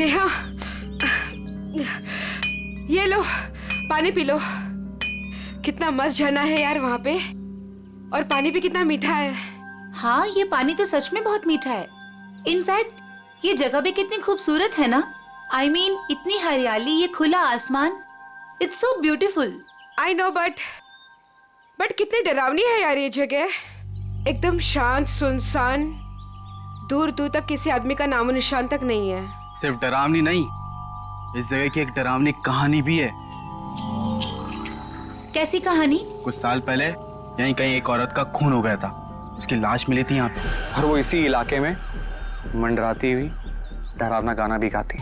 नेहा, ये लो पानी P low. कितना मस्त झरना है यार वहाँ पे, और पानी भी कितना मीठा है। हाँ, ये पानी तो सच में बहुत मीठा है। इनफैक्ट ये जगह भी कितनी खूबसूरत है ना। I mean, इतनी हरियाली, ये खुला आसमान, it's so beautiful. I know, but कितनी डरावनी है यार ये जगह। एकदम शांत सुनसान, दूर दूर तक किसी आदमी का नामो निशान तक नहीं है। सिर्फ डरावनी नहीं, इस जगह की एक डरावनी कहानी भी है। कैसी कहानी? कुछ साल पहले यहीं कहीं एक औरत का खून हो गया था। उसकी लाश मिली थी यहाँ पे, और वो इसी इलाके में मंडराती हुई डरावना गाना भी गाती।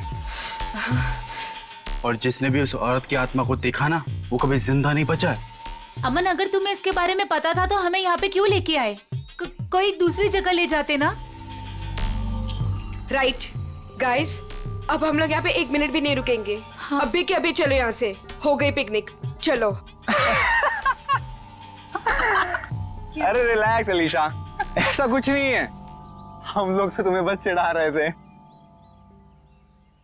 और जिसने भी उस औरत की आत्मा को देखा ना, वो कभी जिंदा नहीं बचा है। अमन, अगर तुम्हें इसके बारे में पता था तो हमें यहाँ पे क्यों लेके आए? कोई दूसरी जगह ले जाते ना। राइट गाइस, अब हम लोग यहाँ पे 1 मिनट भी नहीं रुकेंगे। हाँ। अभी के अभी चलो यहाँ से, हो गई पिकनिक, चलो। अरे रिलैक्स अलीशा, ऐसा कुछ नहीं है। हम लोग तो तुम्हें बस चिढ़ा रहे थे।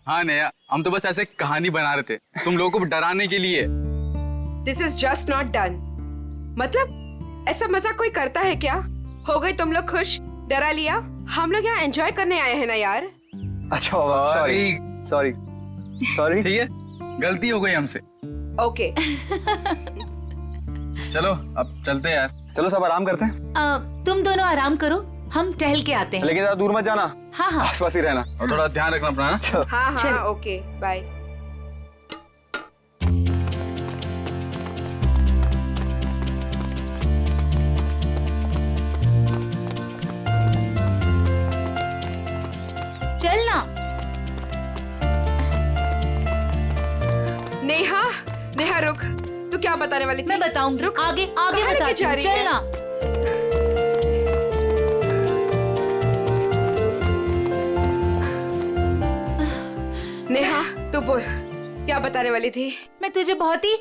हाँ नेहा, हम तो बस ऐसे कहानी बना रहे थे तुम लोगों को डराने के लिए। This is just not done. मतलब ऐसा मजाक कोई करता है क्या? हो गई तुम लोग खुश, डरा लिया। हम लोग यहाँ एंजॉय करने आए हैं ना यार। अच्छा सॉरी सॉरी सॉरी। ठीक है, गलती हो गई हमसे। ओके चलो अब चलते हैं यार। चलो सब आराम करते हैं। तुम दोनों आराम करो, हम टहल के आते हैं। लेकिन ज्यादा दूर मत जाना, हाँ हाँ। आसपास ही रहना। और थोड़ा ध्यान रखना अपना। हाँ? हाँ चलो। हाँ ओके बाय। चलना। नेहा, नेहा रुक, तू क्या बताने वाली थी? मैं बताऊंगी, रुक, आगे कहाँ आगे लेके बताती जा हूँ, रही है? चलना। नेहा तू बोल, क्या बताने वाली थी? मैं तुझे बहुत ही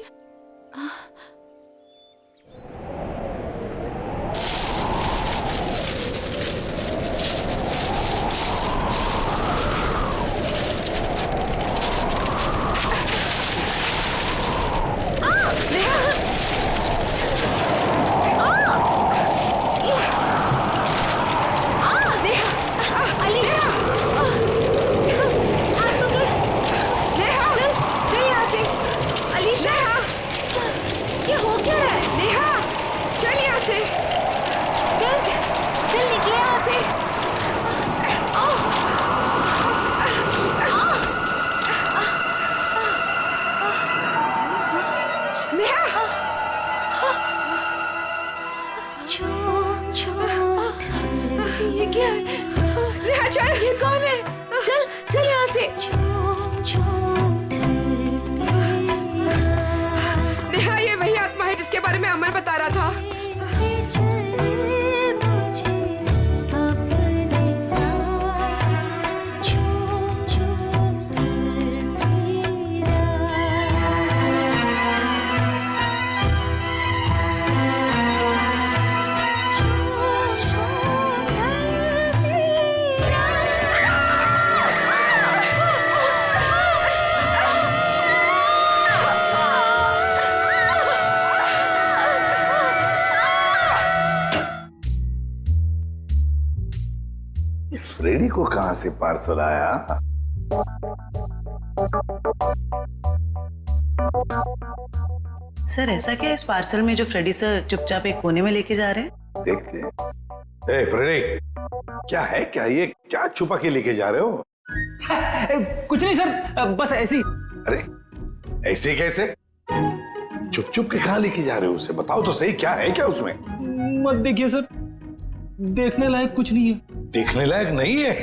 ये क्या है? नेहा चल, ये कौन है? चल चल यहाँ से। नेहा ये वही आत्मा है जिसके बारे में अमर बता रहा था। फ्रेडी को कहां से पार्सल आया? सर ऐसा क्या इस पार्सल में जो फ्रेडी सर चुपचाप एक कोने में लेके जा रहे हैं? देखते हैं। ए फ्रेडी, क्या है क्या ये? क्या छुपा के लेके जा रहे हो? कुछ नहीं सर, बस ऐसी। अरे ऐसे कैसे? चुप चुप के कहां लेके जा रहे हो? उसे बताओ तो सही, क्या है क्या उसमें? मत देखिए सर, देखने लायक कुछ नहीं है। देखने लायक नहीं है?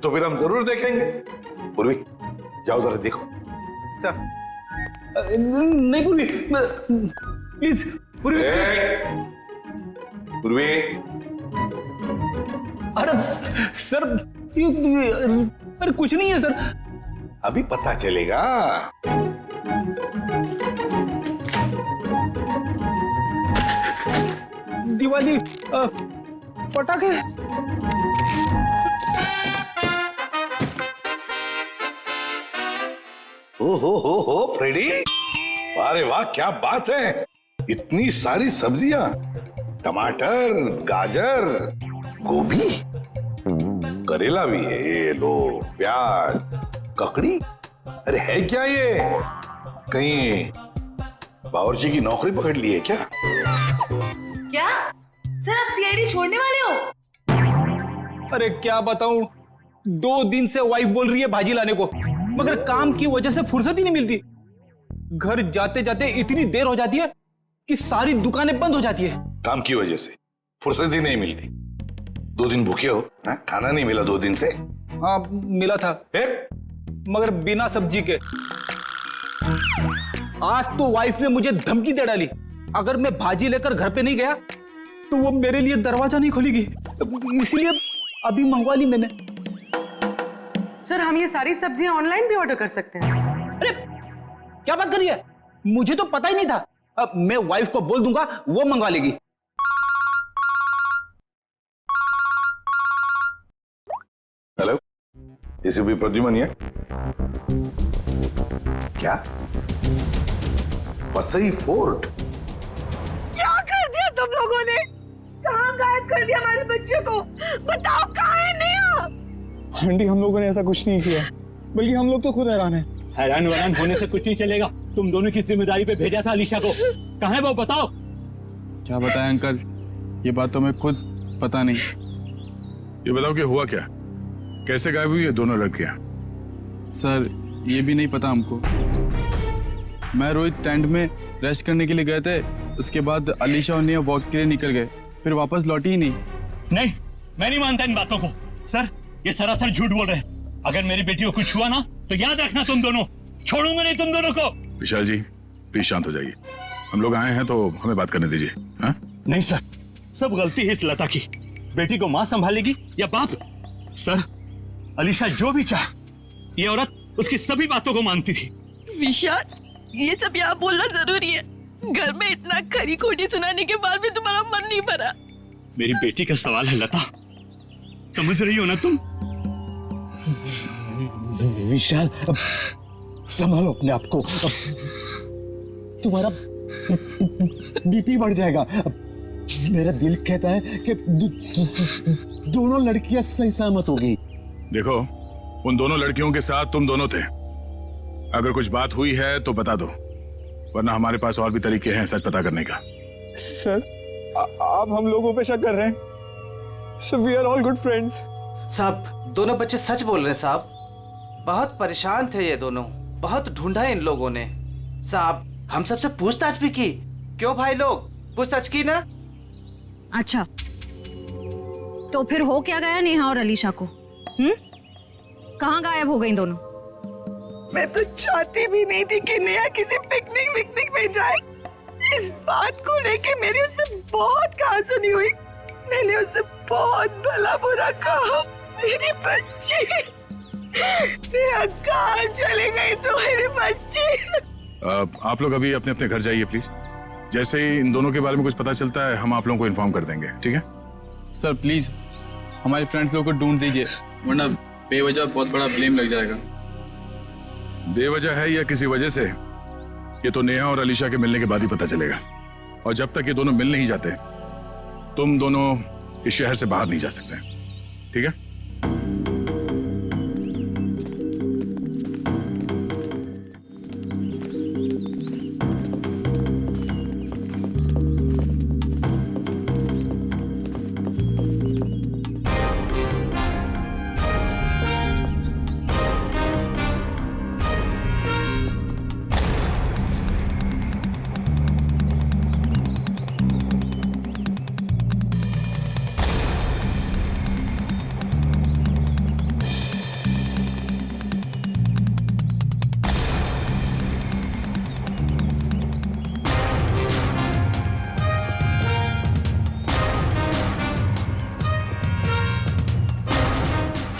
तो फिर हम जरूर देखेंगे। पूर्वी जाओ जरा देखो। सर नहीं पूर्वी, प्लीज पूर्वी। पूर्वी, अरे सर अरे कुछ नहीं है सर। अभी पता चलेगा। दिवाली पटाखे। हो फ्रेडी, अरे वाह क्या बात है, इतनी सारी सब्जियां, टमाटर, गाजर, गोभी, करेला भी है, ये लो, प्याज, ककड़ी, अरे है क्या ये, कहीं बावर्ची की नौकरी पकड़ ली है क्या? क्या सर आप सीआईडी छोड़ने वाले हो? अरे क्या बताऊं, 2 दिन से वाइफ बोल रही है भाजी लाने को, मगर काम की वजह से फुर्सत ही नहीं मिलती। घर जाते जाते इतनी देर हो जाती है कि सारी दुकानें बंद हो जाती है। काम की वजह से फुर्सत ही नहीं मिलती। 2 दिन भूखे हो, हा? खाना नहीं मिला 2 दिन से? हाँ मिला था, मगर बिना सब्जी के। आज तो वाइफ ने मुझे धमकी दे डाली, अगर मैं भाजी लेकर घर पे नहीं गया तो वो मेरे लिए दरवाजा नहीं खोलेगी, इसीलिए अभी मंगवा ली मैंने। सर हम ये सारी सब्जियां ऑनलाइन भी ऑर्डर कर सकते हैं? अरे क्या बात कर रही है, मुझे तो पता ही नहीं था। अब मैं वाइफ को बोल दूंगा, वो मंगवा लेगी। हेलो, एसीपी प्रद्युमन है क्या? वसई फोर्ट? क्या कर दिया तुम लोगों ने? कहाँ गायब कर दिया हमारे बच्चे को? बताओ कहाँ है नेहा? आंटी हम लोगों ने ऐसा कुछ नहीं किया, बल्कि हम लोग तो खुद हैरान हैं। हैरान वैरान होने से कुछ नहीं चलेगा। तुम दोनों की जिम्मेदारी पे भेजा था अलीशा को, कहाँ है वो बताओ। क्या बताएं अंकल, ये बात तो मैं खुद पता नहीं। ये बताओ कि हुआ क्या, कैसे गायब हुई ये दोनों लड़कियां? सर ये भी नहीं पता हमको। मैं रोहित टेंट में रेस्ट करने के लिए गए थे, उसके बाद अलीशा और नेहा वॉक के लिए निकल गए, फिर वापस लौटी ही नहीं। नहीं, मैं नहीं मानता इन बातों को। सर ये सरासर झूठ बोल रहे हैं। अगर मेरी बेटी को कुछ हुआ ना तो याद रखना तुम दोनों, छोड़ूंगा नहीं तुम दोनों को। विशाल जी प्लीज शांत हो जाइए, हम लोग आए हैं तो हमें बात करने दीजिए। हाँ? नहीं सर, सब गलती है इस लता की। बेटी को माँ संभालेगी या बाप? सर अलीशा जो भी चाहे, ये औरत उसकी सभी बातों को मानती थी। विशाल ये सब यहाँ बोलना जरूरी है? घर में इतना खरी खोटी सुनाने के बाद भी तुम्हारा मन नहीं भरा? मेरी बेटी का सवाल है लता, समझ रही हो ना तुम? विशाल अब संभालो अपने आप को, तुम्हारा बीपी बढ़ जाएगा। मेरा दिल कहता है कि दोनों लड़कियां सही सहमत हो गई। देखो उन दोनों लड़कियों के साथ तुम दोनों थे, अगर कुछ बात हुई है तो बता दो, वरना हमारे पास और भी तरीके हैं सच पता करने का। सर आप हम लोगों पे शक कर रहे हैं? Sir we are all good friends. साहब दोनों बच्चे सच बोल रहे हैं साहब, बहुत परेशान थे ये दोनों, बहुत ढूंढा इन लोगों ने। साहब हम सबसे पूछताछ भी की, क्यों भाई लोग पूछताछ की ना? अच्छा तो फिर हो क्या गया नेहा और अलीशा को? कहाँ गायब हो गई दोनों? मैं तो चाहती भी नहीं थी कि नेहा किसी पिकनिक में जाए। इस बात को लेके मेरी उससे बहुत कहासुनी हुई। मैंने उससे बहुत भला बुरा कहा। मेरी बच्ची नेहा कहाँ चले गई तो मेरी बच्ची। आप लोग अभी अपने अपने घर जाइए प्लीज। जैसे ही इन दोनों के बारे में कुछ पता चलता है हम आप लोगों को इन्फॉर्म कर देंगे, ठीक है? सर प्लीज हमारे फ्रेंड्स लोगों को ढूंढ दीजिए, वरना बेवजह बहुत बड़ा ब्लेम लग जाएगा। बेवजह है या किसी वजह से, ये तो नेहा और अलीशा के मिलने के बाद ही पता चलेगा। और जब तक ये दोनों मिल नहीं जाते तुम दोनों इस शहर से बाहर नहीं जा सकते, ठीक है?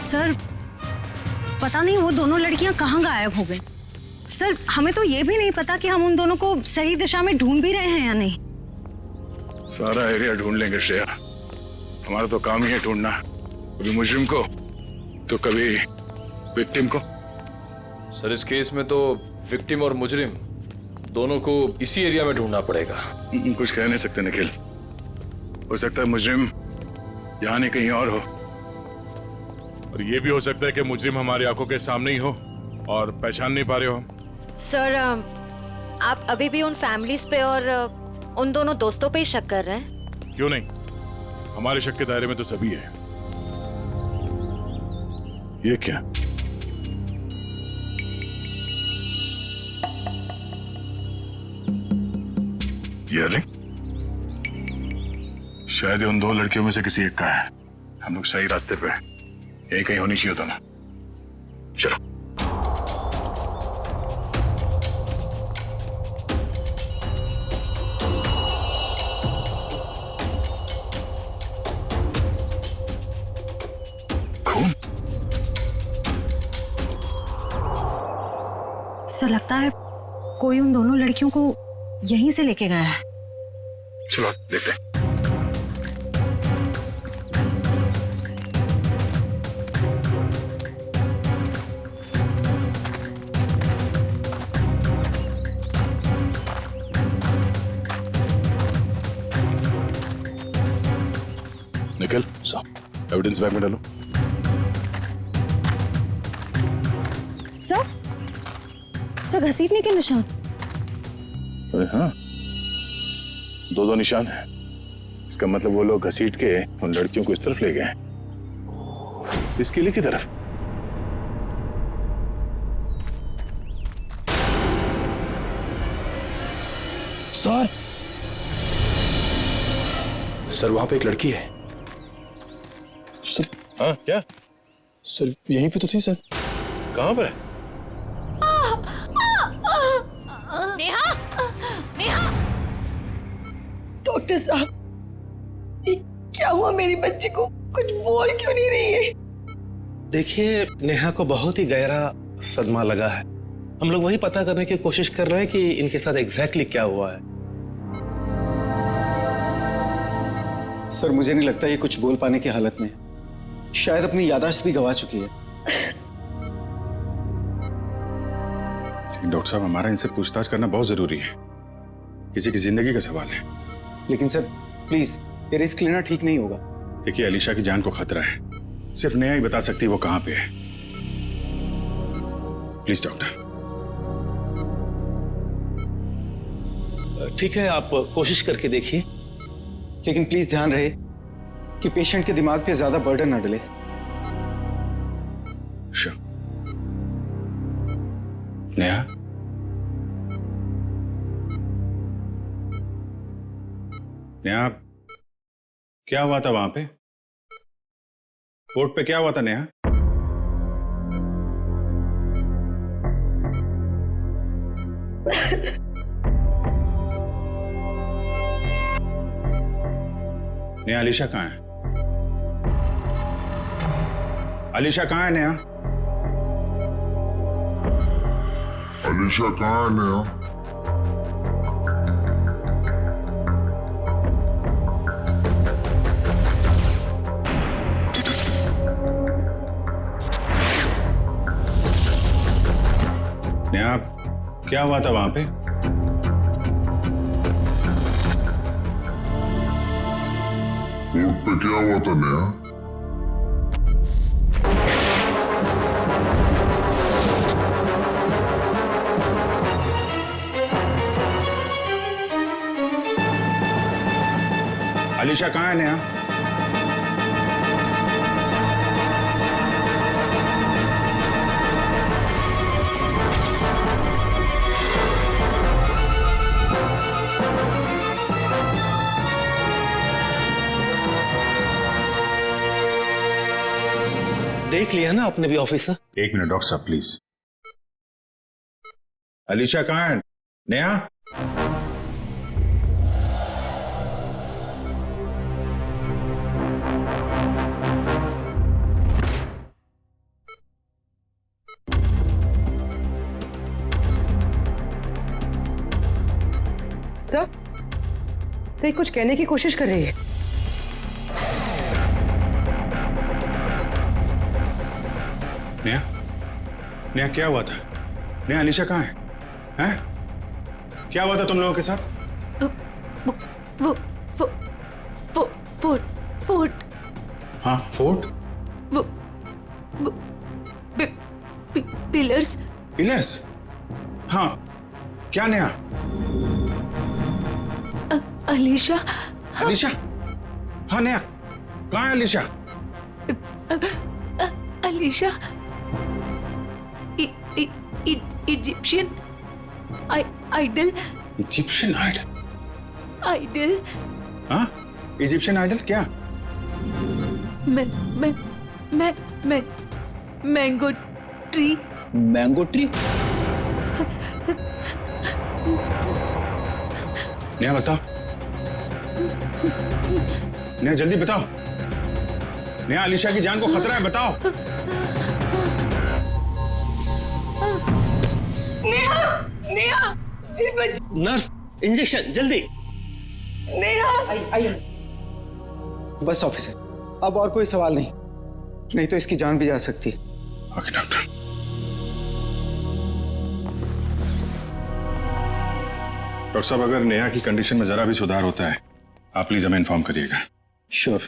सर पता नहीं वो दोनों लड़कियां कहाँ गायब हो गई। सर हमें तो ये भी नहीं पता कि हम उन दोनों को सही दिशा में ढूंढ भी रहे हैं या नहीं। सारा एरिया ढूंढ लेंगे श्रेया, हमारा तो काम ही है ढूंढना, कभी मुजरिम को तो कभी विक्टिम को। सर इस केस में तो विक्टिम और मुजरिम दोनों को इसी एरिया में ढूंढना पड़ेगा। कुछ कह नहीं सकते निखिल, हो सकता है मुजरिम यहाँ नहीं कहीं और हो, और ये भी हो सकता है कि मुजरिम हमारी आंखों के सामने ही हो और पहचान नहीं पा रहे हो। सर आप अभी भी उन फैमिलीज पे और उन दोनों दोस्तों पे ही शक कर रहे हैं? क्यों नहीं, हमारे शक के दायरे में तो सभी है। ये क्या? ये रिंग शायद ये उन दो लड़कियों में से किसी एक का है। हम लोग सही रास्ते पे हैं। यही कहीं होनी चाहिए होता ना। चलो। खून? सर लगता है कोई उन दोनों लड़कियों को यहीं से लेके गया है। चलो देखते हैं। निकल, एविडेंस बैग में डालो। सर घसीटने के निशान। अरे हाँ, दो निशान है। इसका मतलब वो लोग घसीट के उन लड़कियों को इस तरफ ले गए, इस किले की तरफ। सर वहां पे एक लड़की है। सर हाँ क्या? सर यहीं पे तो थी सर। कहां पर है? नेहा, नेहा। डॉक्टर साहब, ये क्या हुआ मेरी बच्ची को? कुछ बोल क्यों नहीं रही है? देखिए, नेहा को बहुत ही गहरा सदमा लगा है। हम लोग वही पता करने की कोशिश कर रहे हैं कि इनके साथ एग्जैक्टली क्या हुआ है। सर मुझे नहीं लगता ये कुछ बोल पाने की हालत में है। शायद अपनी याददाश्त भी गंवा चुकी है। लेकिन डॉक्टर साहब, हमारा इनसे पूछताछ करना बहुत जरूरी है। किसी की जिंदगी का सवाल है। लेकिन सर प्लीज, ये रिस्क लेना ठीक नहीं होगा। देखिए, अलीशा की जान को खतरा है। सिर्फ नेहा ही बता सकती है वो कहां पे है। Please doctor. ठीक है, आप कोशिश करके देखिए, लेकिन प्लीज ध्यान रहे कि पेशेंट के दिमाग पे ज्यादा बर्डन ना डले। श्योर। नेहा, नेहा, क्या हुआ था वहां पे? कोर्ट पे क्या हुआ था नेहा? नेहा, अलीशा कहाँ है? अलीशा कहाँ है नेहा? अलीशा कहाँ है नेहा? नेहा, क्या हुआ था वहां पे? कोर्ट पे क्या हुआ था नेहा? अलीशा कहाँ है नेहा? देख लिया ना आपने भी ऑफिसर? एक मिनट डॉक्टर साहब प्लीज। अलीशा कहाँ है? नेहा? सर कुछ कहने की कोशिश कर रही है। नेहा, नेहा क्या हुआ था? नेहा, अलीशा कहाँ है? हैं? क्या हुआ था तुम लोगों के साथ? वो फोर्ट हाँ, फोर्ट? वो पिलर्स। पिलर्स? हाँ, क्या नेहा? अलीशा। अलीशा? हाँ नेहा, कहाँ है Alisha? Alisha Egyptian idol. Egyptian idol? Idol? हाँ, इजिप्शियन आइडल क्या? Mango tree. Mango tree? Neha बताओ, नेहा जल्दी बताओ, नेहा अलीशा की जान को खतरा है, बताओ। नेहा नर्स, इंजेक्शन जल्दी। नेहा बस ऑफिसर, अब और कोई सवाल नहीं, नहीं तो इसकी जान भी जा सकती है। Okay doctor. डॉक्टर साहब, अगर नेहा की कंडीशन में जरा भी सुधार होता है, आप प्लीज हमें इन्फॉर्म करिएगा। श्योर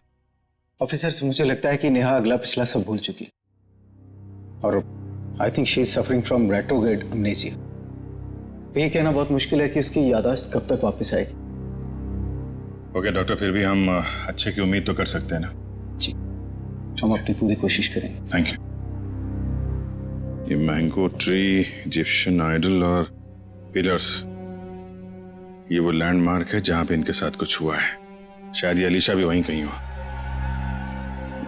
ऑफिसर, मुझे लगता है कि नेहा अगला पिछला सब भूल चुकी है और I think she is suffering from retrograde amnesia. ये कहना बहुत मुश्किल है कि उसकी याददाश्त कब तक वापस आएगी। ओके डॉक्टर, फिर भी हम अच्छे की उम्मीद तो कर सकते हैं ना? जी, हम अपनी पूरी कोशिश करेंगे। Thank you. ये मैंगो ट्री, इजिप्शियन आइडल और पिलर्स, ये वो लैंडमार्क है जहां पे इनके साथ कुछ हुआ है। शायद ये अलीशा भी वहीं कहीं हो।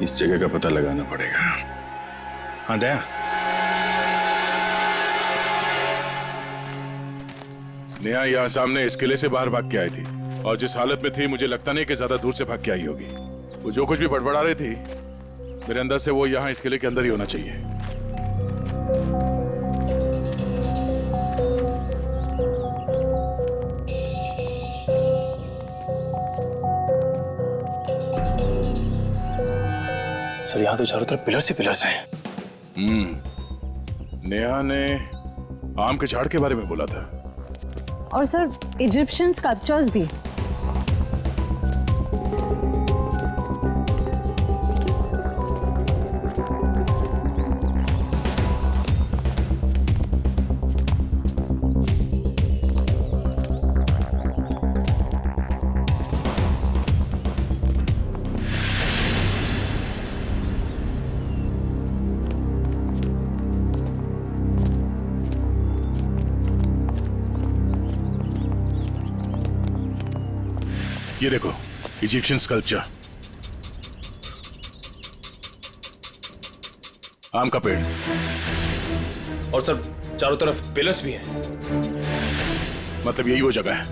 इस जगह का पता लगाना पड़ेगा। हाँ दया, नेहा यहाँ सामने इस किले से बाहर भाग के आई थी और जिस हालत में थी मुझे लगता नहीं कि ज्यादा दूर से भाग के आई होगी। वो जो कुछ भी बड़बड़ा रही थी, मेरे अंदर से वो यहाँ इस किले के अंदर ही होना चाहिए। सर यहाँ तो चारों तरफ पिलर्स ही पिलर्स हैं। नेहा ने आम के झाड़ के बारे में बोला था। और सर इजिप्शियन स्कल्पचर्स भी। ये देखो, इजिप्शियन स्कल्पचर, आम का पेड़, और सर चारों तरफ पिलर्स भी हैं। मतलब यही वो जगह है।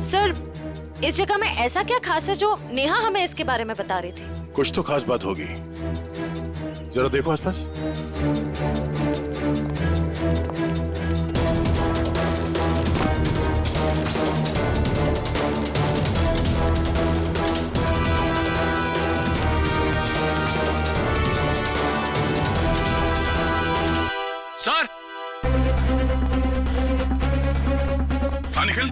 सर इस जगह में ऐसा क्या खास है जो नेहा हमें इसके बारे में बता रही थी? कुछ तो खास बात होगी, जरा देखो आसपास। सर, हाँ निखिल।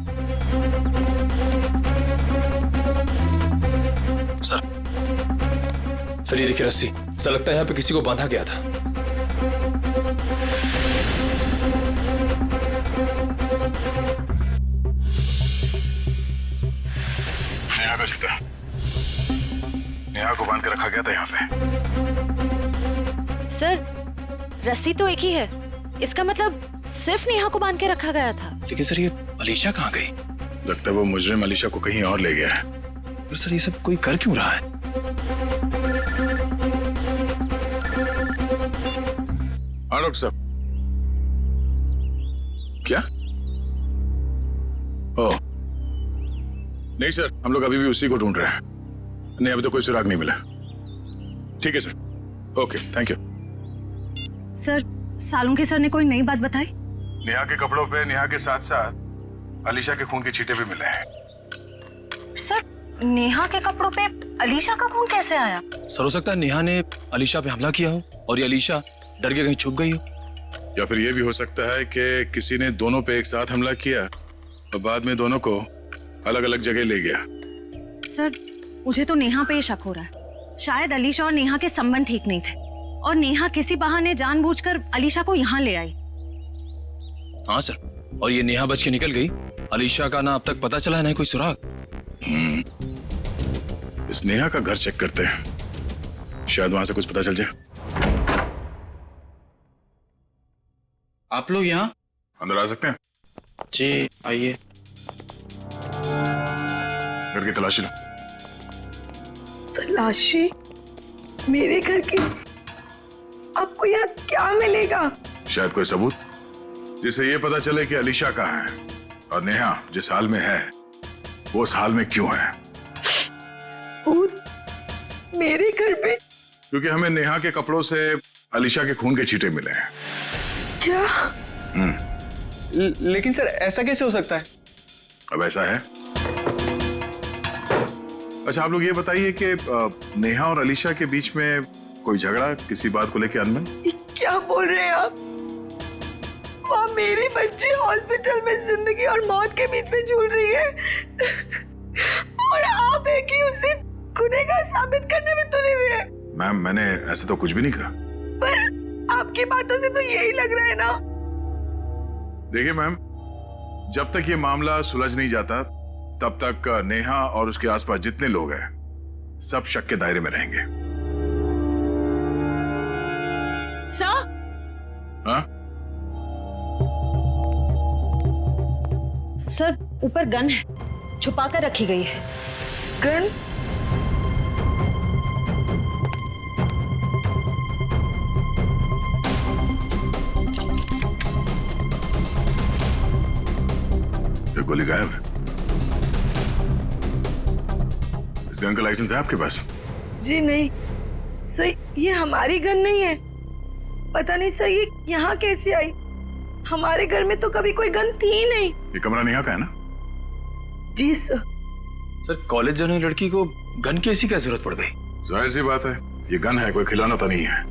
सर ये देखिए रस्सी, सर लगता है यहाँ पे किसी को बांधा गया था। नेहा का जूता, नेहा को बांध के रखा गया था यहाँ पे। सर रस्सी तो एक ही है, इसका मतलब सिर्फ नेहा को बांध के रखा गया था। लेकिन सर ये अलीशा कहाँ गई? लगता है वो मुजरिम अलीशा को कहीं और ले गया है। पर सर ये सब कोई कर क्यों रहा है? हाँ डॉक्टर साहब। क्या? ओह नहीं सर, हम लोग अभी भी उसी को ढूंढ रहे हैं। नहीं, अभी तो कोई सुराग नहीं मिला। ठीक है sir, okay thank you. Sir Salunke sir ने कोई नई बात बताई? नेहा के कपड़ों पे नेहा के साथ साथ अलीशा के खून के छींटे भी मिले हैं। सर नेहा के कपड़ों पे अलीशा का खून कैसे आया? सर हो सकता है नेहा ने अलीशा पे हमला किया हो और ये अलीशा डर के कहीं छुप गई हो। या फिर ये भी हो सकता है कि किसी ने दोनों पे एक साथ हमला किया और बाद में दोनों को अलग अलग जगह ले गया। सर मुझे तो नेहा पे शक हो रहा है। शायद अलीशा और नेहा के संबंध ठीक नहीं थे और नेहा किसी बहाने जानबूझकर अलीशा को यहाँ ले आई। हाँ सर, और ये नेहा बच के निकल गई। अलीशा का ना अब तक पता चला है ना कोई सुराग। इस नेहा का घर चेक करते हैं, शायद वहां से कुछ पता चल जाए। आप लोग यहाँ अंदर आ सकते हैं? जी आइए। घर की तलाशी लो। तलाशी? मेरे घर की? आपको यहाँ क्या मिलेगा? शायद कोई सबूत जिससे ये पता चले कि अलीशा कहाँ है और नेहा जिस हाल में है वो उस हाल में क्यों है। सबूत? मेरे घर पे? क्योंकि हमें नेहा के कपड़ों से अलीशा के खून के छींटे मिले हैं। क्या? लेकिन सर ऐसा कैसे हो सकता है? अब ऐसा है। अच्छा आप लोग ये बताइए कि नेहा और अलीशा के बीच में कोई झगड़ा किसी बात को लेकर अनबन? क्या बोल रहे हैं आप? वहाँ मेरी बच्ची हॉस्पिटल में जिंदगी और मौत के बीच में झूल रही है और आप एक ही उसे गुनहगार साबित करने में तुले हुए हैं। मैम मैंने ऐसा तो कुछ भी नहीं कहा। पर आपकी बातों से तो यही लग रहा है ना। देखिए मैम, जब तक ये मामला सुलझ नहीं जाता तब तक नेहा और उसके आसपास जितने लोग हैं सब शक के दायरे में रहेंगे। सर? हाँ? सर ऊपर गन है, छुपा कर रखी गई है। गन? ये गोली गायब है। इस गन का लाइसेंस है आपके पास? जी नहीं सर, ये हमारी गन नहीं है। पता नहीं सर ये यहाँ कैसे आई। हमारे घर में तो कभी कोई गन थी ही नहीं। ये कमरा नेहा का है ना? जी सर। सर कॉलेज जाने लड़की को गन की ऐसी क्या जरूरत पड़ गई? जाहिर सी बात है, ये गन है, कोई खिलौना तो नहीं है।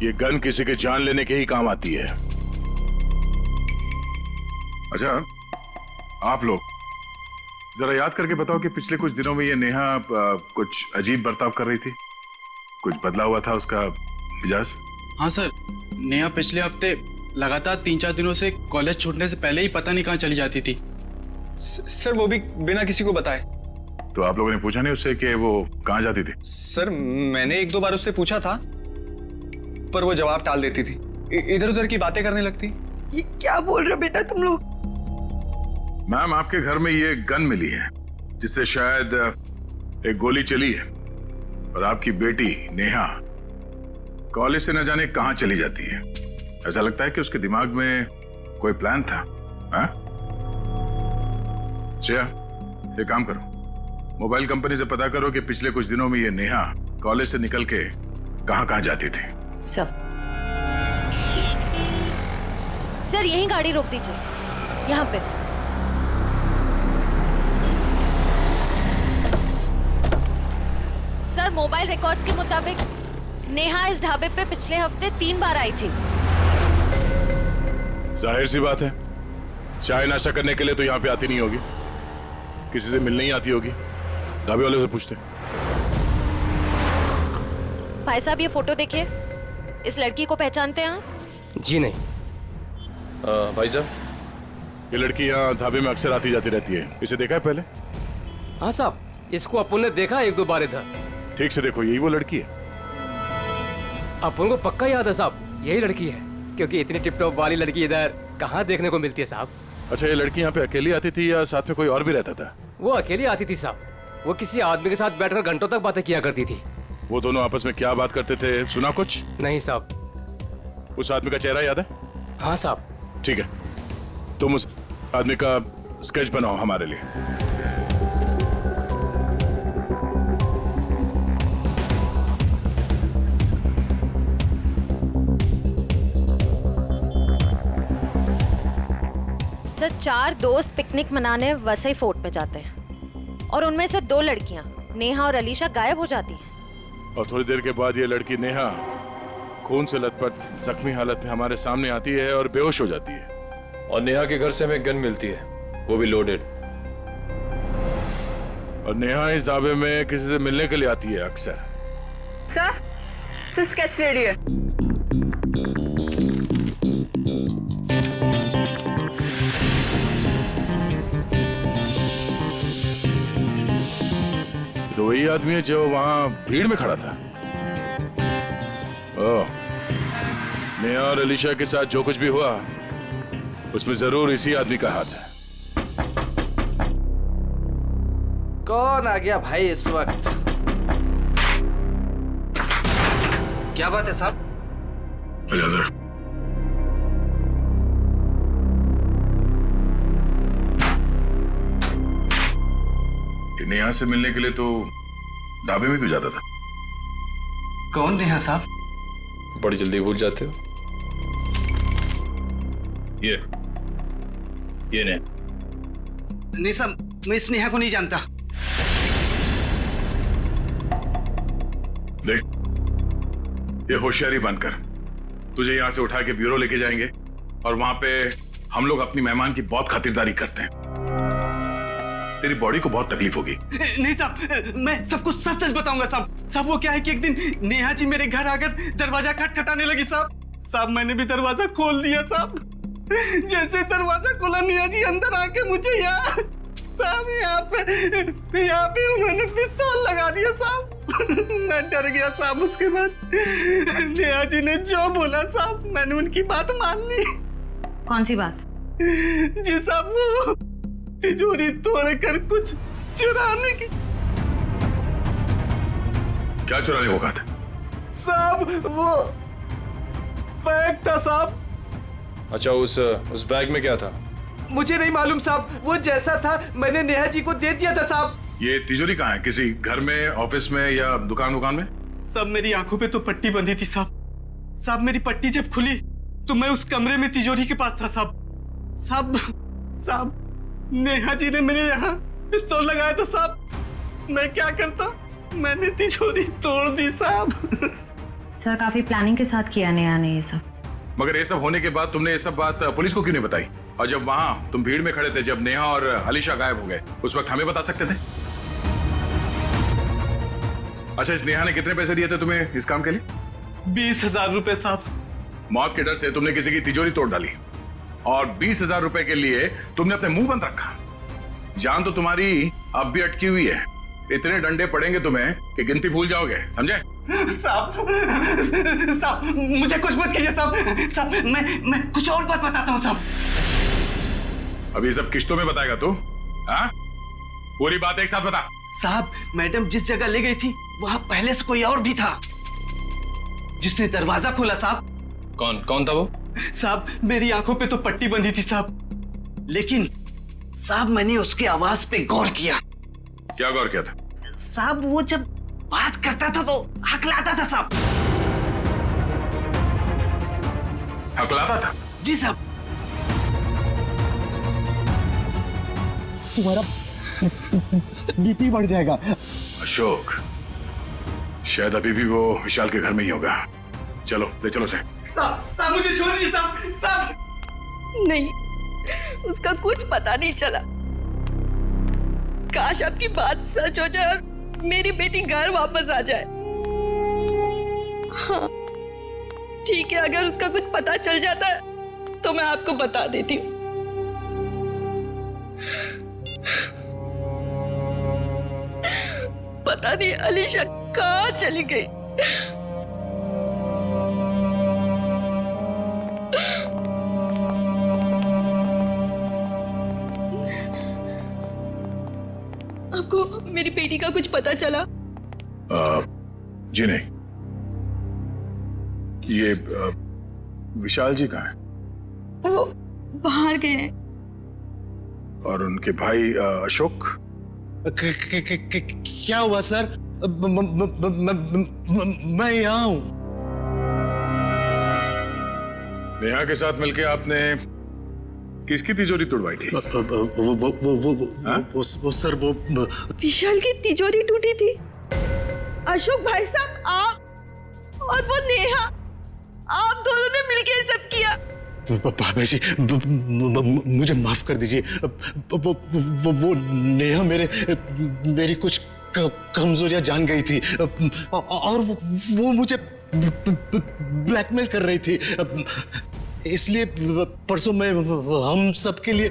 ये गन किसी के जान लेने के ही काम आती है। अच्छा आप लोग जरा याद करके बताओ कि पिछले कुछ दिनों में ये नेहा कुछ अजीब बर्ताव कर रही थी, कुछ बदला हुआ था उसका मिजाज? हाँ सर, नेहा पिछले हफ्ते लगातार 3-4 दिनों से कॉलेज छूटने से पहले ही पता नहीं कहाँ चली जाती थी। सर वो भी बिना किसी को बताए। तो आप लोगों ने पूछा नहीं उससे कि वो कहाँ जाती थी? सर मैंने 1-2 बार उससे पूछा था पर वो जवाब टाल देती थी, इधर उधर की बातें करने लगती। ये क्या बोल रहे हो बेटा तुम लोग? मैम आपके घर में ये गन मिली है जिससे शायद एक गोली चली है और आपकी बेटी नेहा कॉलेज से न जाने कहां चली जाती है। ऐसा लगता है कि उसके दिमाग में कोई प्लान था। हाँ? श्रेया ये काम करो, मोबाइल कंपनी से पता करो कि पिछले कुछ दिनों में ये नेहा कॉलेज से निकल के कहां जाती थी। सर यहीं गाड़ी रोक दीजिए, यहाँ पे। सर मोबाइल रिकॉर्ड्स के मुताबिक नेहा इस ढाबे पे पिछले हफ्ते 3 बार आई थी। जाहिर सी बात है, चाय नाश्ता करने के लिए तो यहाँ पे आती नहीं होगी, किसी से मिलने ही आती होगी। ढाबे वाले से पूछते। भाई साहब ये फोटो देखिए, इस लड़की को पहचानते हैं आप? जी नहीं। भाई साहब ये लड़की यहाँ ढाबे में अक्सर आती जाती रहती है, इसे देखा है पहले? हाँ साहब, इसको अपन ने देखा 1-2 बार इधर। ठीक से देखो, यही वो लड़की है। अपन को पक्का याद है साहब, यही लड़की है, क्योंकि इतनी टिप-टॉप वाली लड़की इधर कहाँ देखने को मिलती है साहब। अच्छा ये लड़की यहाँ पे अकेली आती थी या साथ में कोई और भी रहता था? वो अकेली आती थी साहब, वो किसी आदमी के साथ बैठकर घंटों तक बातें किया करती थी। वो दोनों आपस में क्या बात करते थे, सुना कुछ? नहीं साहब। उस आदमी का चेहरा याद है? हाँ साहब। ठीक है, तुम उस आदमी का स्केच बनाओ हमारे लिए। सर 4 दोस्त पिकनिक मनाने वसई फोर्ट में जाते हैं और उनमें से 2 लड़कियां नेहा और अलीशा गायब हो जाती हैं। और थोड़ी देर के बाद ये लड़की नेहा खून से लथपथ जख्मी हालत में हमारे सामने आती है और बेहोश हो जाती है। और नेहा के घर से हमें गन मिलती है, वो भी लोडेड। और नेहा इस दावे में किसी से मिलने के लिए आती है अक्सर। सर स्केच रेडी है। तो वही आदमी है जो वहां भीड़ में खड़ा था। ओह, नेहा और अलीशा के साथ जो कुछ भी हुआ उसमें जरूर इसी आदमी का हाथ है। कौन आ गया भाई इस वक्त? क्या बात है साहब? नेहा से मिलने के लिए तो ढाबे में क्यों जाता था? कौन नेहा साहब? बड़ी जल्दी भूल जाते हो। ये नेहा। नहीं साहब, मैं इस नेहा को नहीं जानता। देख, ये होशियारी बनकर तुझे यहां से उठा के ब्यूरो लेके जाएंगे और वहां पे हम लोग अपनी मेहमान की बहुत खातिरदारी करते हैं। तेरी बॉडी को बहुत तकलीफ होगी। नहीं साहब, मैं सब कुछ सच सच बताऊंगा साहब। साहब वो क्या है कि एक दिन नेहा जी मेरे घर आकर दरवाजा खटखटाने लगी साहब। मैंने भी दरवाजा खोल दिया साहब। जैसे दरवाजा खोला नेहा जी अंदर आके मुझे यहाँ पे उन्होंने पिस्तौल लगा दिया साहब। मैं डर गया साहब। उसके बाद नेहा जी ने जो बोला साहब, मैंने उनकी बात मान ली। कौन सी बात? जी साहब, वो तिजोरी तोड़कर कुछ चुराने की। क्या चुराने को कहा था? साहब वो बैग था साहब। अच्छा, उस बैग में क्या था? मुझे नहीं मालूम साहब, वो जैसा था मैंने नेहा जी को दे दिया था साहब। ये तिजोरी कहाँ है? किसी घर में, ऑफिस में या दुकान में? सब मेरी आंखों पे तो पट्टी बंधी थी साहब। साहब मेरी पट्टी जब खुली तो मैं उस कमरे में तिजोरी के पास था साहब। साहब नेहा जी ने मेरे यहाँ पिस्तौल लगाया था साहब। मैं क्या करता, मैंने तिजोरी तोड़ दी साहब। सर काफी प्लानिंग के साथ किया नेहा ने ये सब। मगर ये सब होने के बाद तुमने ये सब बात पुलिस को क्यों नहीं बताई? और जब वहां तुम भीड़ में खड़े थे, जब नेहा और अलीशा गायब हो गए, उस वक्त हमें बता सकते थे। अच्छा, इस नेहा ने कितने पैसे दिए थे तुम्हें इस काम के लिए? 20,000 रुपए साहब। मौत के डर से तुमने किसी की तिजोरी तोड़ डाली और 20,000 रुपए के लिए तुमने अपने मुंह बंद रखा। जान तो तुम्हारी अब भी अटकी हुई है। इतने डंडे पड़ेंगे तुम्हें कि गिनती भूल जाओगे, समझे? साहब मुझे कुछ मत कीजिए साहब। मैं कुछ और बात बताता हूँ साहब। अब ये सब किश्तों में बताएगा तू? हाँ? पूरी बात एक साथ बता। साहब मैडम जिस जगह ले गई थी वहां पहले से कोई और भी था जिसने दरवाजा खोला साहब। कौन था वो? साहब मेरी आंखों पे तो पट्टी बंधी थी साहब, लेकिन साहब मैंने उसकी आवाज पे गौर किया। क्या गौर किया था? साहब वो जब बात करता था तो हकलाता था साहब। हकलाता था? जी साहब। तुम्हारा बीपी बढ़ जाएगा। अशोक, शायद अभी भी वो विशाल के घर में ही होगा। चलो ले चलो से। साहब मुझे छोड़ दीजिए साहब। नहीं, उसका कुछ पता नहीं चला। काश आपकी बात सच हो जाए और मेरी बेटी घर वापस आ जाए। हाँ ठीक है, अगर उसका कुछ पता चल जाता है तो मैं आपको बता देती हूँ। पता नहीं अलीशा कहाँ चली गई। आपको मेरी बेटी का कुछ पता चला? जी नहीं। ये विशाल जी कहाँ हैं? वो बाहर गए हैं। और उनके भाई अशोक? क्या हुआ सर? मैं यहाँ हूँ। नेहा के साथ मिलके आपने किसकी तिजोरी तोड़वाई थी? वो सर वो विशाल की तिजोरी टूटी थी। अशोक भाई साहब आप और वो नेहा आप दोनों ने मिलके ये सब किया। भाभी जी मुझे माफ कर दीजिए। वो नेहा मेरी कुछ कमजोरियां जान गई थी और वो मुझे ब्लैकमेल कर रही थी, इसलिए परसों मैं हम सबके लिए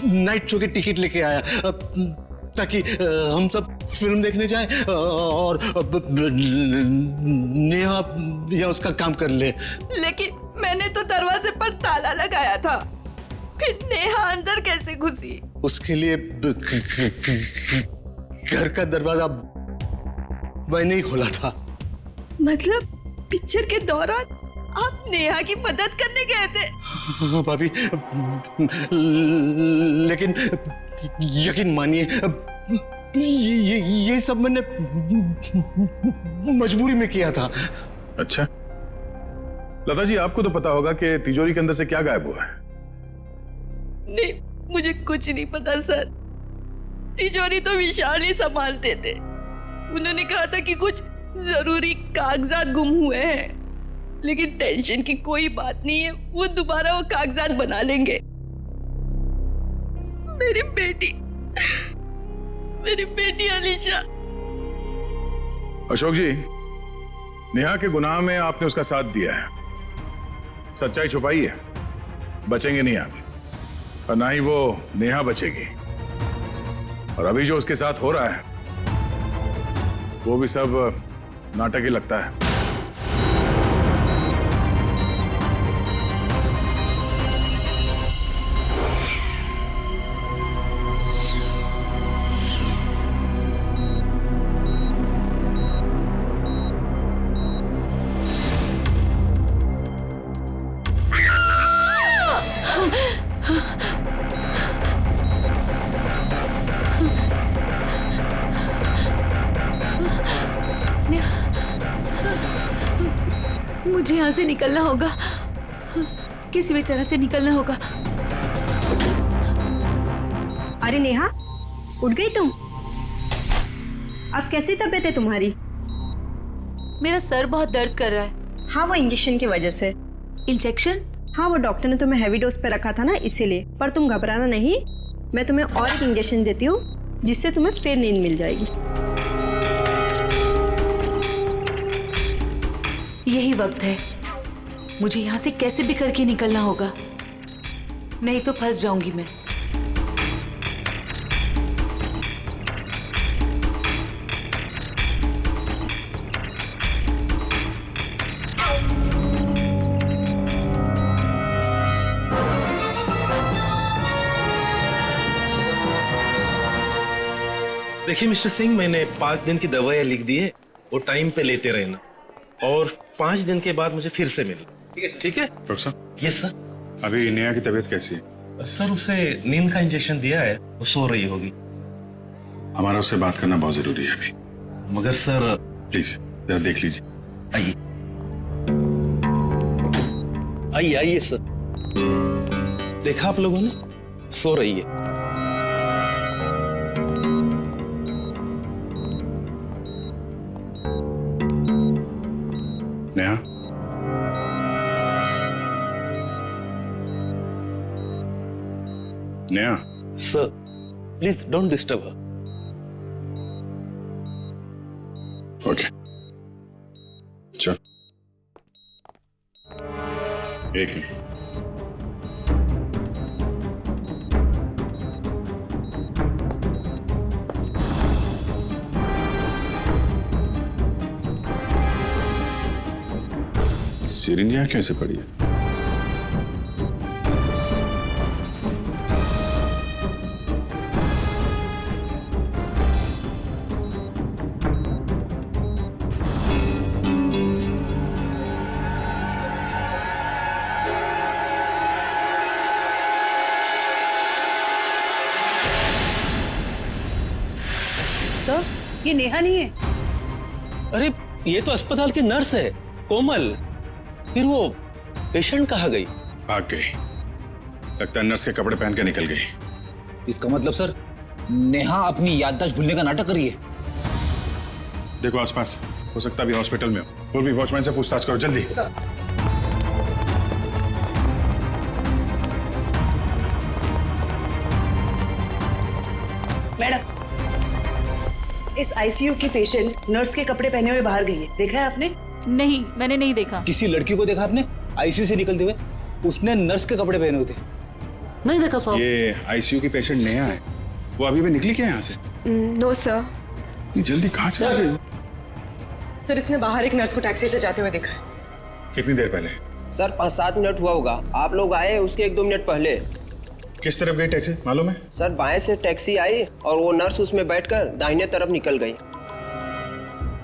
नाइट शो की टिकट लेके आया ताकि हम सब फिल्म देखने जाएं और नेहा या उसका काम कर ले। लेकिन मैंने तो दरवाजे पर ताला लगाया था, फिर नेहा अंदर कैसे घुसी? उसके लिए घर का दरवाजा मैंने ही खोला था। मतलब पिक्चर के दौरान आप नेहा की मदद करने गए थे? हाँ भाभी, लेकिन यकीन मानिए ये सब मैंने मजबूरी में किया था। अच्छा लता जी, आपको तो पता होगा कि तिजोरी के अंदर से क्या गायब हुआ है? नहीं, मुझे कुछ नहीं पता सर। तिजोरी तो विशाल ही संभालते थे। उन्होंने कहा था कि कुछ जरूरी कागजात गुम हुए हैं, लेकिन टेंशन की कोई बात नहीं है, वो दोबारा वो कागजात बना लेंगे। मेरी बेटी अलीशा। अशोक जी, नेहा के गुनाह में आपने उसका साथ दिया है, सच्चाई छुपाई है, बचेंगे नहीं आप, और ना ही वो नेहा बचेगी। और अभी जो उसके साथ हो रहा है वो भी सब नाटक ही लगता है। मुझे यहाँ से निकलना होगा, किसी भी तरह से निकलना होगा। अरे नेहा, उठ गई तुम? अब कैसी तबीयत है तुम्हारी? मेरा सर बहुत दर्द कर रहा है। हाँ, वो इंजेक्शन की वजह से। इंजेक्शन? हाँ, वो डॉक्टर ने तुम्हें हैवी डोज पे रखा था ना, इसीलिए। पर तुम घबराना नहीं, मैं तुम्हें और एक इंजेक्शन देती हूँ जिससे तुम्हें फिर नींद मिल जाएगी। यही वक्त है, मुझे यहाँ से कैसे भी करके निकलना होगा, नहीं तो फंस जाऊंगी मैं। देखिए मिस्टर सिंह, मैंने 5 दिन की दवाइयाँ लिख दी है, वो टाइम पे लेते रहना, और 5 दिन के बाद मुझे फिर से मिलना। ठीक है डॉक्टर साहब? Yes sir. अभी नेहा की तबीयत कैसी है? सर, उसे नींद का इंजेक्शन दिया है, वो सो रही होगी। हमारा उससे बात करना बहुत जरूरी है अभी। मगर सर प्लीज जरा देख लीजिए। आइए आइए आइए सर। देखा आप लोगों ने, सो रही है। Neha, Neha. Sir please don't disturb her. Okay, चल। एक मिनट। सिरिंज यहाँ कैसे पड़ी है? सर, ये नेहा नहीं है। अरे ये तो अस्पताल की नर्स है, कोमल। फिर वो पेशेंट कहाँ गई? भाग गई। लगता है नर्स के कपड़े पहन के निकल गई। इसका मतलब सर, नेहा अपनी याददाश्त भूलने का नाटक कर रही है। देखो आसपास, हो सकता भी हॉस्पिटल में हो। और भी वॉचमैन से पूछताछ करो जल्दी। मैडम, इस आईसीयू की पेशेंट नर्स के कपड़े पहने हुए बाहर गई है, देखा है आपने? नहीं, मैंने नहीं देखा। किसी लड़की को देखा आपने आईसीयू से निकलते हुए? उसने नर्स के कपड़े पहने हुए थे। नहीं देखा साहब। ये आईसीयू की पेशेंट नेहा है, वो अभी भी निकली क्या यहाँ से? No sir. जल्दी कहाँ चल गई? सर, इसने बाहर एक नर्स को टैक्सी से जाते हुए देखा है। कितनी देर पहले? सर 5-7 मिनट हुआ होगा। आप लोग आए उसके 1-2 मिनट पहले। किस तरफ गई टैक्सी मालूम है? सर बाएं से टैक्सी आई और वो नर्स उसमें बैठकर दाहिने तरफ निकल गई।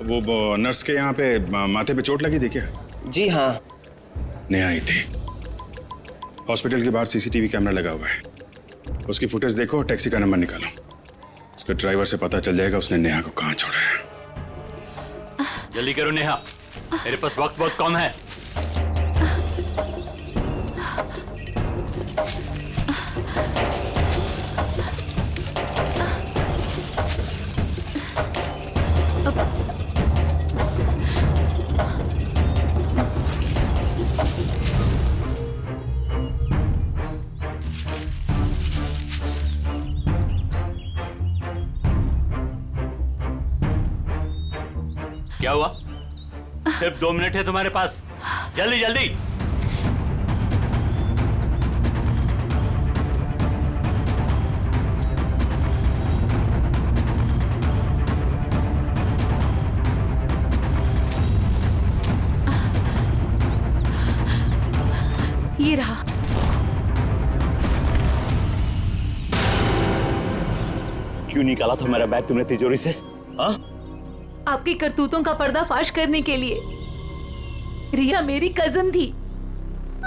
वो नर्स के यहाँ पे माथे पे चोट लगी थी क्या? जी हाँ। नेहा आई थी। हॉस्पिटल के बाहर सीसीटीवी कैमरा लगा हुआ है, उसकी फुटेज देखो, टैक्सी का नंबर निकालो। उसके ड्राइवर से पता चल जाएगा उसने नेहा को कहाँ छोड़ा है। जल्दी करो नेहा, मेरे पास वक्त बहुत कम है। क्या हुआ? सिर्फ 2 मिनट है तुम्हारे पास, जल्दी जल्दी। ये रहा। क्यों निकाला था मेरा बैग तुमने तिजोरी से? हाँ? आपकी करतूतों का पर्दाफाश करने के लिए। रिया मेरी कजन थी,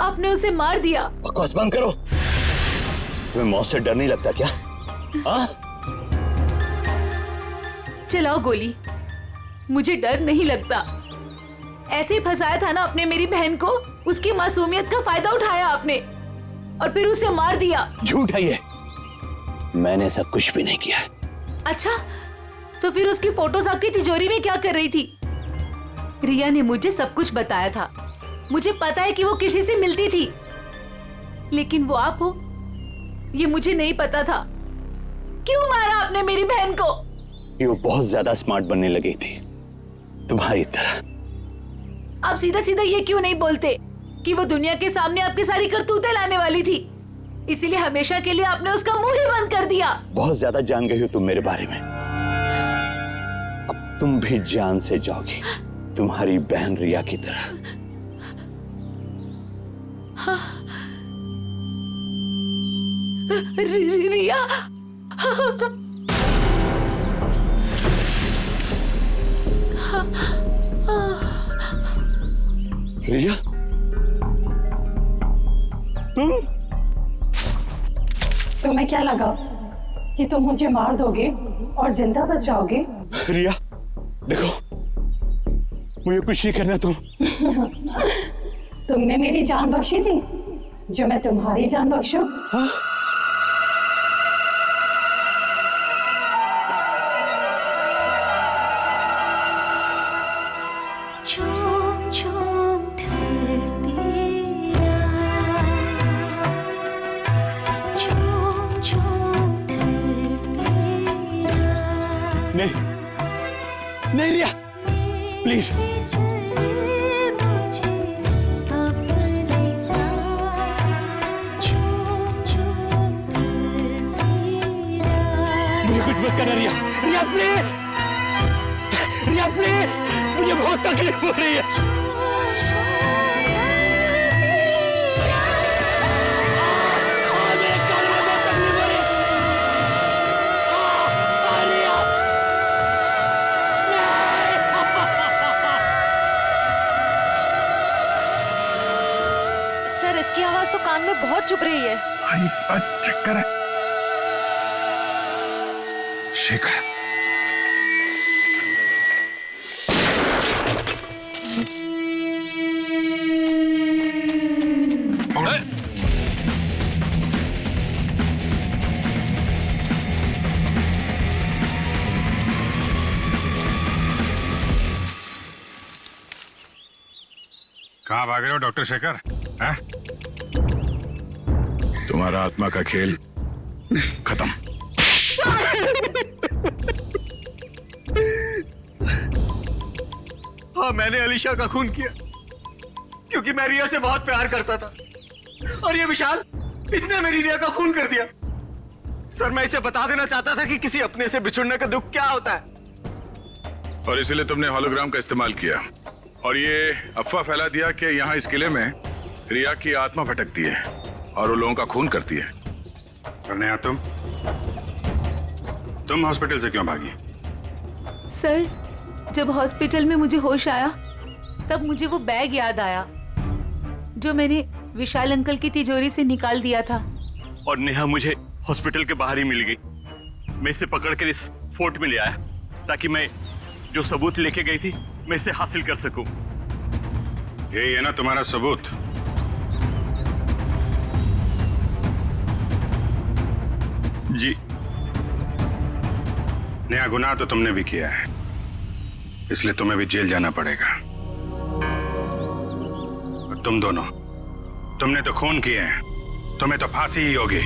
आपने उसे मार दिया। बकवास बंद करो। तुम्हें मौत से डर नहीं लगता क्या? हाँ? चलाओ गोली, मुझे डर नहीं लगता। ऐसे ही फंसाया था ना आपने मेरी बहन को, उसकी मासूमियत का फायदा उठाया आपने और फिर उसे मार दिया। झूठ है ये, मैंने ऐसा कुछ भी नहीं किया। अच्छा, तो फिर उसकी फोटोज आपकी तिजोरी में क्या कर रही थी? रिया ने मुझे सब कुछ बताया था। मुझे पता है कि वो किसी से मिलती थी, लेकिन वो आप हो ये मुझे नहीं पता था। क्यों मारा आपने मेरी बहन को? वो बहुत ज्यादा स्मार्ट बनने लगी थी तुम्हारी तरह। आप सीधा सीधा ये क्यों नहीं बोलते कि वो दुनिया के सामने आपकी सारी करतूतें लाने वाली थी, इसीलिए हमेशा के लिए आपने उसका मुंह ही बंद कर दिया। बहुत ज्यादा जान गई हो तुम मेरे बारे में, अब तुम भी जान से जाओगी तुम्हारी बहन रिया की तरह। हाँ। रिया रिया तुम्हें क्या लगा कि तुम मुझे मार दोगे और जिंदा बच जाओगे? रिया देखो, मुझे कुछ नहीं करना। तुमने मेरी जान बख्शी थी, जो मैं तुम्हारी जान बख्शूं? हाँ? नहीं नहीं रिया प्लीज। मुझे कुछ मत करना रिया। रिया प्लीज, रिया प्लीज, मुझे बहुत तकलीफ हो रही है। इसकी आवाज तो कान में बहुत चुभ रही है। चक्कर है, शेखर। कहाँ भाग रहे हो डॉक्टर शेखर? हैं? तुम्हारा आत्मा का खेल खत्म। हाँ, मैंने अलीशा का खून किया क्योंकि मैं रिया से बहुत प्यार करता था, और ये विशाल, इसने मेरी रिया का खून कर दिया। सर, मैं इसे बता देना चाहता था कि किसी अपने से बिछुड़ने का दुख क्या होता है। और इसीलिए तुमने हॉलोग्राम का इस्तेमाल किया और ये अफवाह फैला दिया कि यहाँ इस किले में रिया की आत्मा भटकती है और वो लोगों का खून करती है। और नेहा, तुम हॉस्पिटल से क्यों भागी? सर, जब हॉस्पिटल में मुझे होश आया तब मुझे वो बैग याद आया जो मैंने विशाल अंकल की तिजोरी से निकाल दिया था। और नेहा मुझे हॉस्पिटल के बाहर ही मिल गई। मैं इसे पकड़कर इस फोर्ट में ले आया ताकि मैं जो सबूत लेके गई थी मैं इसे हासिल कर सकूं। यही है ना तुम्हारा सबूत? जी। नया गुनाह तो तुमने भी किया है, इसलिए तुम्हें भी जेल जाना पड़ेगा। और तुम दोनों, तुमने तो खून किए हैं, तुम्हें तो फांसी ही होगी।